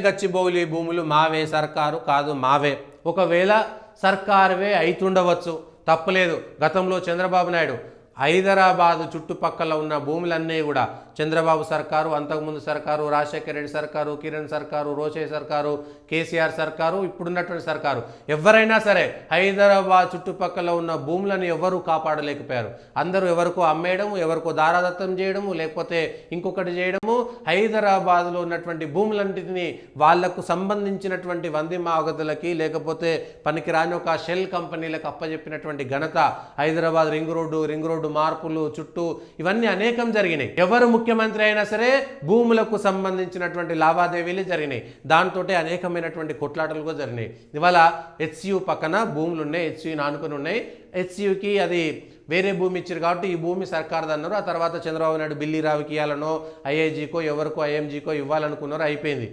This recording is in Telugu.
గచ్చిబౌలి భూములు మావే, సర్కారు కాదు మావే. ఒకవేళ సర్కారువే అయితుండవచ్చు, తప్పలేదు. గతంలో చంద్రబాబు నాయుడు హైదరాబాదు చుట్టుపక్కల ఉన్న భూములన్నీ కూడా చంద్రబాబు సర్కారు, అంతకుముందు సర్కారు, రాజశేఖర రెడ్డి సర్కారు, కిరణ్ సర్కారు, రోషే సర్కారు, కేసీఆర్ సర్కారు, ఇప్పుడున్నటువంటి సర్కారు, ఎవరైనా సరే హైదరాబాద్ చుట్టుపక్కల ఉన్న భూములను ఎవరూ కాపాడలేకపోయారు. అందరూ ఎవరికో అమ్మేయడము, ఎవరికో దారాదత్తం చేయడము, లేకపోతే ఇంకొకటి చేయడము. హైదరాబాద్లో ఉన్నటువంటి భూములన్నింటినీ వాళ్లకు సంబంధించినటువంటి వంది మాగదులకి, లేకపోతే పనికిరాని ఒక షెల్ కంపెనీలకు అప్పజెప్పినటువంటి ఘనత హైదరాబాద్ రింగ్ రోడ్డు మార్పులు చుట్టూ ఇవన్నీ అనేకం జరిగినాయి. ఎవరు ముఖ్యమంత్రి అయినా సరే భూములకు సంబంధించినటువంటి లావాదేవీలు జరిగినాయి. దాంతో అనేకమైనటువంటి కొట్లాటలు కూడా జరిగినాయి. ఇవాళ హెచ్సియు పక్కన భూములు ఉన్నాయి, హెచ్సియుని ఆనుకొని ఉన్నాయి. హెచ్సియుకి అది వేరే భూమి ఇచ్చారు కాబట్టి ఈ భూమి సర్కార్ది అన్నారు. ఆ తర్వాత చంద్రబాబు నాయుడు బిల్లీరావుకి ఇవ్వాలనో, ఐఐజీకో, ఎవరికో ఐఎంజీకో ఇవ్వాలనుకున్నారో, అయిపోయింది.